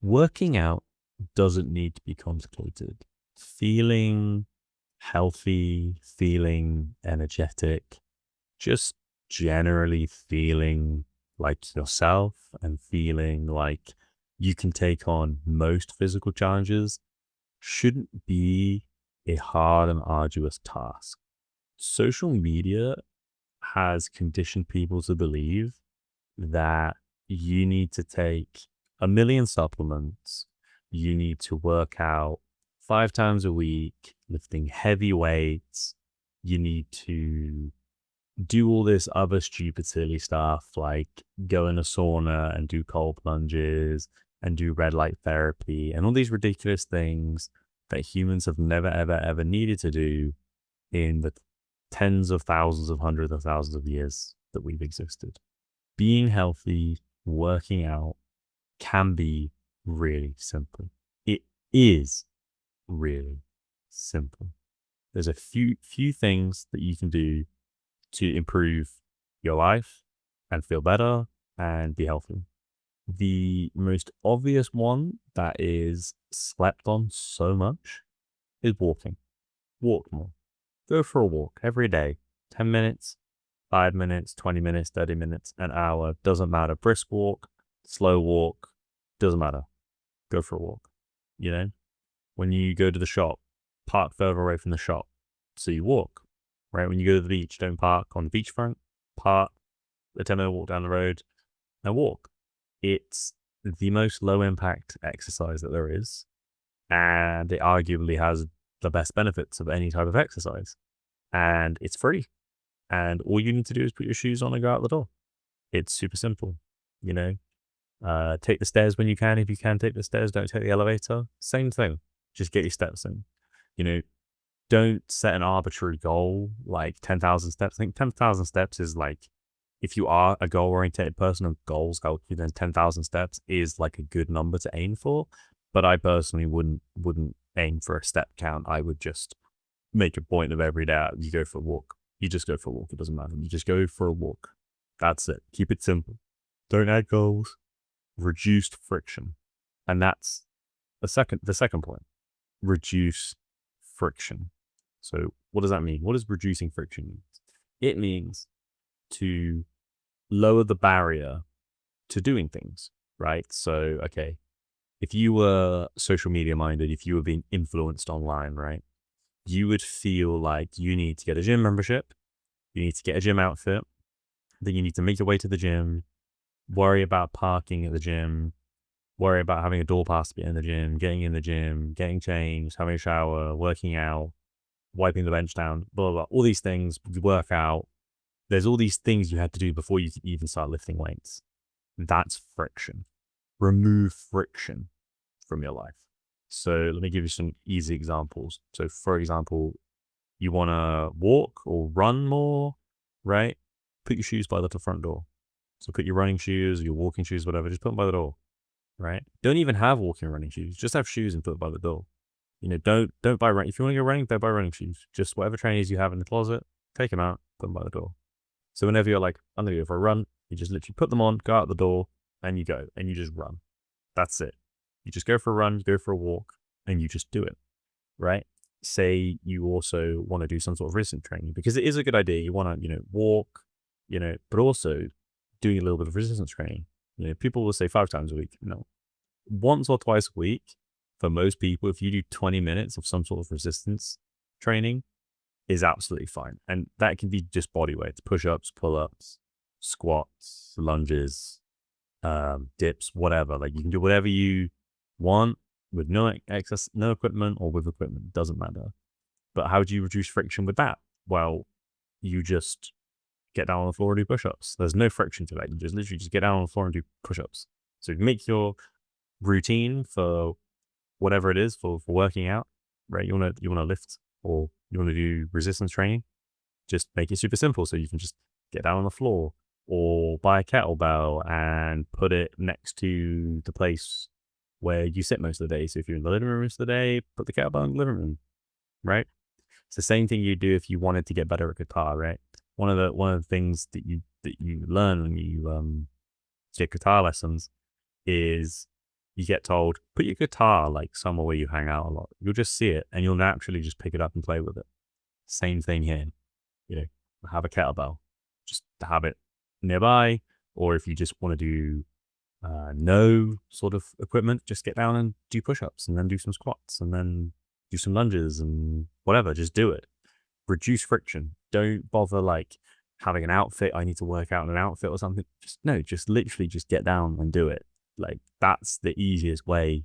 Working out doesn't need to be complicated. Feeling healthy, feeling energetic, just generally feeling like yourself and feeling like you can take on most physical challenges shouldn't be a hard and arduous task. Social media has conditioned people to believe that you need to take a million supplements, you need to work out 5 times a week, lifting heavy weights, you need to do all this other stupid, silly stuff like go in a sauna and do cold plunges and do red light therapy and all these ridiculous things that humans have never, ever, ever needed to do in the tens of thousands of hundreds of thousands of years that we've existed. Being healthy, working out can be really simple. It is really simple. There's a few things that you can do to improve your life and feel better and be healthy. The most obvious one that is slept on so much is walking. Walk more. Go for a walk every day. 10 minutes, 5 minutes, 20 minutes, 30 minutes, an hour, doesn't matter. Brisk walk, slow walk, doesn't matter. Go for a walk. You know, when you go to the shop, park further away from the shop. So you walk, right? When you go to the beach, don't park on the beachfront, park a 10-minute walk down the road and walk. It's the most low impact exercise that there is. And it arguably has the best benefits of any type of exercise. And it's free. And all you need to do is put your shoes on and go out the door. It's super simple, you know. Take the stairs when you can. If you can take the stairs, don't take the elevator. Same thing. Just get your steps in. You know, don't set an arbitrary goal like 10,000 steps. I think 10,000 steps is like, if you are a goal oriented person and goals help you, then 10,000 steps is like a good number to aim for. But I personally wouldn't aim for a step count. I would just make a point of every day you go for a walk. You just go for a walk. It doesn't matter. You just go for a walk. That's it. Keep it simple. Don't add goals. Reduced friction. And that's the second point. Reduce friction. So what does that mean? What does reducing friction mean? It means to lower the barrier to doing things, right? So, okay, if you were social media minded, if you were being influenced online, right, you would feel like you need to get a gym membership, you need to get a gym outfit, then you need to make your way to the gym, worry about parking at the gym, worry about having a door pass to get in the gym, getting changed, having a shower, working out, wiping the bench down, blah, blah, blah. All these things, you work out. There's all these things you had to do before you could even start lifting weights. That's friction. Remove friction from your life. So let me give you some easy examples. So for example, you want to walk or run more, right? Put your shoes by the front door. So put your running shoes, your walking shoes, whatever, just put them by the door, right? Don't even have walking or running shoes. Just have shoes and put them by the door. You know, don't buy running. If you want to go running, don't buy running shoes. Just whatever trainers you have in the closet, take them out, put them by the door. So whenever you're like, I'm going to go for a run, you just literally put them on, go out the door, and you go, and you just run. That's it. You just go for a run, you go for a walk, and you just do it, right? Say you also want to do some sort of resistance training, because it is a good idea. You want to, walk, but also doing a little bit of resistance training. People will say 5 times a week. No, once or twice a week, for most people, if you do 20 minutes of some sort of resistance training, is absolutely fine. And that can be just body weights, push-ups, pull-ups, squats, lunges, dips, whatever. Like you can do whatever you want with no excess, no equipment or with equipment, doesn't matter. But how do you reduce friction with that? Well, you just get down on the floor and do push-ups. There's no friction to that. You just literally just get down on the floor and do push-ups. So make your routine for whatever it is for working out, right? You want to lift or you want to do resistance training, just make it super simple. So you can just get down on the floor or buy a kettlebell and put it next to the place where you sit most of the day. So if you're in the living room most of the day, put the kettlebell in the living room, right? It's the same thing you do if you wanted to get better at guitar, right? One of the things that you learn when you get guitar lessons is you get told, put your guitar like somewhere where you hang out a lot. You'll just see it and you'll naturally just pick it up and play with it. Same thing here. You know, have a kettlebell, just to have it nearby. Or if you just want to do no sort of equipment, just get down and do push-ups and then do some squats and then do some lunges and whatever. Just do it. Reduce friction. Don't bother like having an outfit. I need to work out in an outfit or something. Just literally just get down and do it. Like that's the easiest way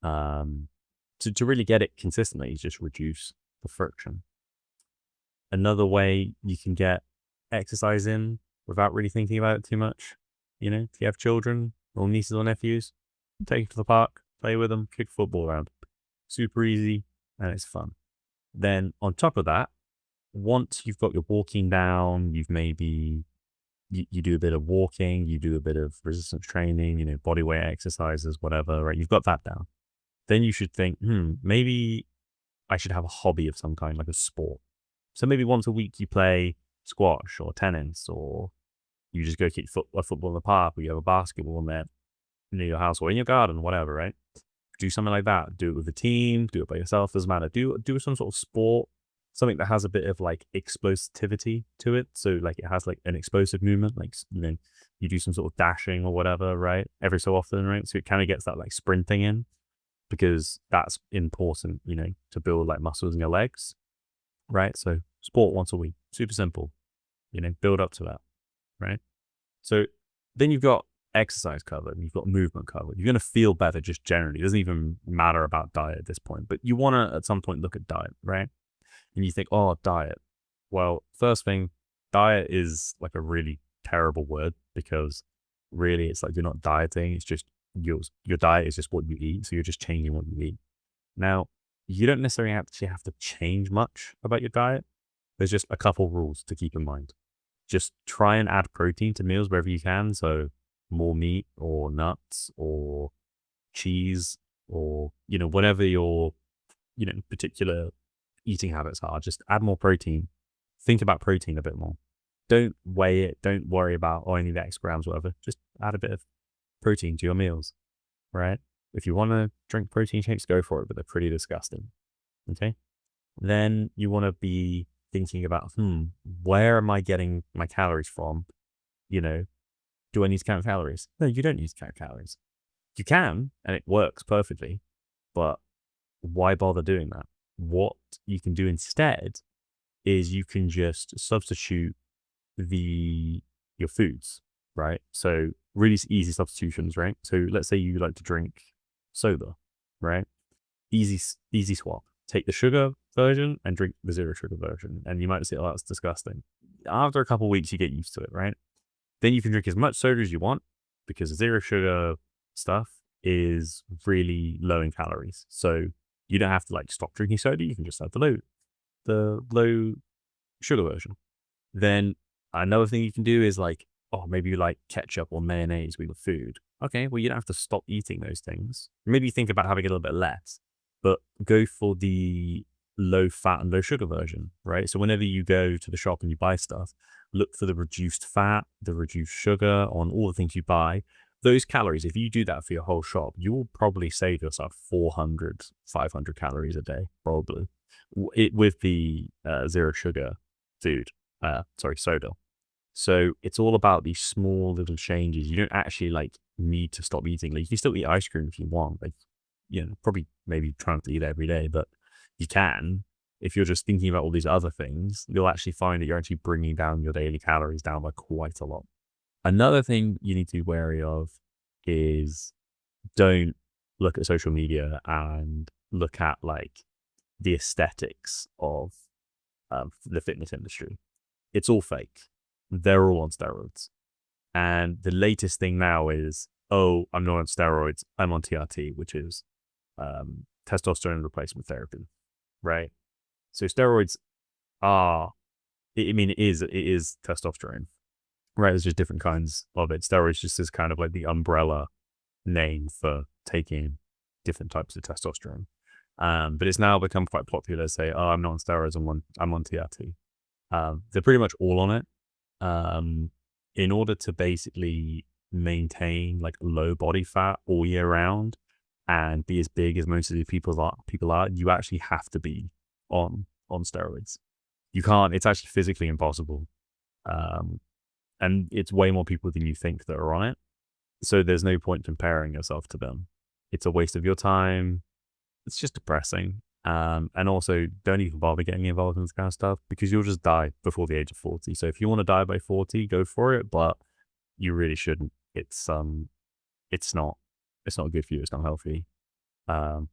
to really get it consistently, is just reduce the friction. Another way you can get exercise in without really thinking about it too much, if you have children or nieces or nephews, take them to the park, play with them, kick football around. Super easy and it's fun. Then on top of that, once you've got your walking down, you've maybe you do a bit of walking, you do a bit of resistance training, body weight exercises, whatever, right? You've got that down. Then you should think, maybe I should have a hobby of some kind, like a sport. So maybe once a week you play squash or tennis, or you just go kick a football in the park, or you have a basketball net near your house or in your garden, whatever, right? Do something like that. Do it with a team, do it by yourself, doesn't matter. Do some sort of sport, something that has a bit of like explosivity to it. So like it has like an explosive movement, like, you do some sort of dashing or whatever, right? Every so often, right? So it kind of gets that like sprinting in, because that's important, to build like muscles in your legs, right? So sport once a week, super simple, build up to that, right? So then you've got exercise covered and you've got movement covered. You're going to feel better just generally. It doesn't even matter about diet at this point, but you want to at some point look at diet, right? And you think, oh, diet. Well, first thing, diet is like a really terrible word, because really it's like you're not dieting. It's just your diet is just what you eat. So you're just changing what you eat. Now, you don't necessarily actually have to change much about your diet. There's just a couple rules to keep in mind. Just try and add protein to meals wherever you can. So more meat or nuts or cheese, or, whatever your, particular eating habits are. Just add more protein. Think about protein a bit more. Don't weigh it. Don't worry about, oh, I need X grams, whatever. Just add a bit of protein to your meals, right? If you want to drink protein shakes, go for it, but they're pretty disgusting. Okay. Then you want to be thinking about, where am I getting my calories from? Do I need to count calories? No, you don't need to count calories. You can, and it works perfectly, but why bother doing that? What you can do instead is you can just substitute your foods, right? So really easy substitutions, right? So let's say you like to drink soda, right? Easy swap. Take the sugar version and drink the zero sugar version. And you might say, oh, that's disgusting. After a couple of weeks, you get used to it, right? Then you can drink as much soda as you want, because the zero sugar stuff is really low in calories. So you don't have to like stop drinking soda. You can just have the low sugar version. Then another thing you can do is like, oh, maybe you like ketchup or mayonnaise with your food. Okay, well, you don't have to stop eating those things. Maybe think about having a little bit less, but go for the low fat and low sugar version, right? So whenever you go to the shop and you buy stuff, look for the reduced fat, the reduced sugar on all the things you buy. Those calories, if you do that for your whole shop, you will probably save yourself 400, 500 calories a day, probably, with the zero sugar soda. So it's all about these small little changes. You don't actually like need to stop eating. Like you can still eat ice cream if you want. Like, probably maybe try not to eat it every day, but you can. If you're just thinking about all these other things, you'll actually find that you're actually bringing down your daily calories down by quite a lot. Another thing you need to be wary of is, don't look at social media and look at like the aesthetics of the fitness industry. It's all fake. They're all on steroids. And the latest thing now is, oh, I'm not on steroids. I'm on TRT, which is testosterone replacement therapy, right? So steroids are, it is testosterone, right? There's just different kinds of it. Steroids just is kind of like the umbrella name for taking different types of testosterone. But it's now become quite popular to say, oh, I'm not on steroids, I'm on TRT. They're pretty much all on it. In order to basically maintain like low body fat all year round and be as big as most of the people are, you actually have to be on steroids. You can't. It's actually physically impossible. Um, and it's way more people than you think that are on it. So there's no point comparing yourself to them. It's a waste of your time. It's just depressing. And also, don't even bother getting involved in this kind of stuff because you'll just die before the age of 40. So if you want to die by 40, go for it, but you really shouldn't. It's not, it's not good for you. It's not healthy. Um,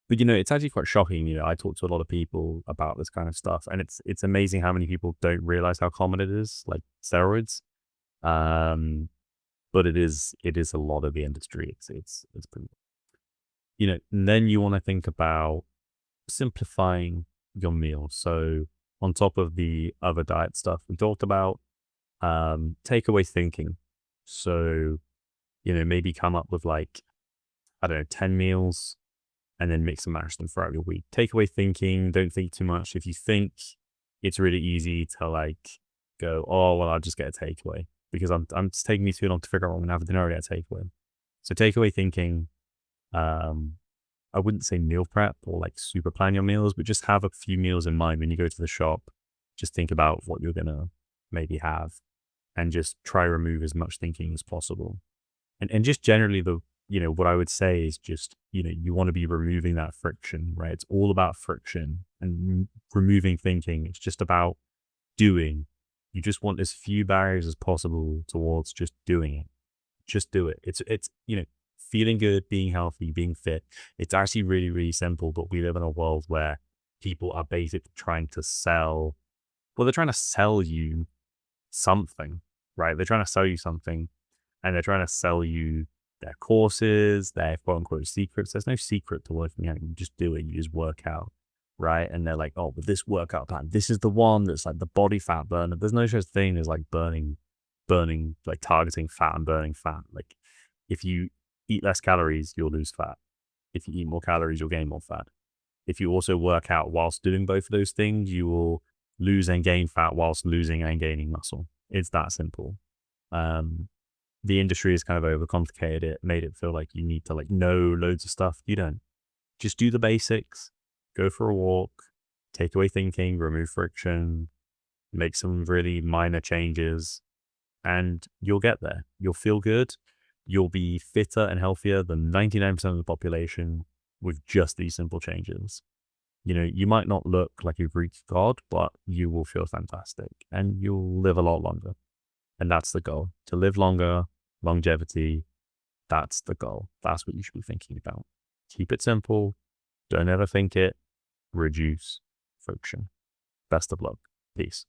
but it's actually quite shocking. I talk to a lot of people about this kind of stuff, and it's amazing how many people don't realize how common it is, like steroids. Um, but it is a lot of the industry. It's pretty, and then you want to think about simplifying your meal. So on top of the other diet stuff we talked about, takeaway thinking. So, maybe come up with like, I don't know, 10 meals and then mix and match them throughout your week. Takeaway thinking, don't think too much. If you think, it's really easy to like go, oh, well, I'll just get a takeaway because it's taking me too long to figure out what I'm gonna have for dinner. I get a takeaway. So takeaway thinking, um, I wouldn't say meal prep or like super plan your meals, but just have a few meals in mind when you go to the shop. Just think about what you're gonna maybe have and just try remove as much thinking as possible. And just generally what I would say is just, you want to be removing that friction, right? It's all about friction and removing thinking. It's just about doing. You just want as few barriers as possible towards just doing it. Just do it. It's feeling good, being healthy, being fit. It's actually really, really simple, but we live in a world where people are basically trying to sell, well, they're trying to sell you something, right? They're trying to sell you something and they're trying to sell you their courses, their quote unquote secrets. There's no secret to working out. You just do it. You just work out, right? And they're like, oh, but this workout plan, this is the one that's like the body fat burner. There's no such thing as like burning, like targeting fat and burning fat. Like if you eat less calories, you'll lose fat. If you eat more calories, you'll gain more fat. If you also work out whilst doing both of those things, you will lose and gain fat whilst losing and gaining muscle. It's that simple. Um, the industry has kind of overcomplicated it, made it feel like you need to like know loads of stuff. You don't. Just do the basics, go for a walk, take away thinking, remove friction, make some really minor changes, and you'll get there. You'll feel good. You'll be fitter and healthier than 99% of the population with just these simple changes. You might not look like a Greek god, but you will feel fantastic and you'll live a lot longer. And that's the goal, to live longer, longevity. That's the goal. That's what you should be thinking about. Keep it simple. Don't overthink it. Reduce friction. Best of luck. Peace.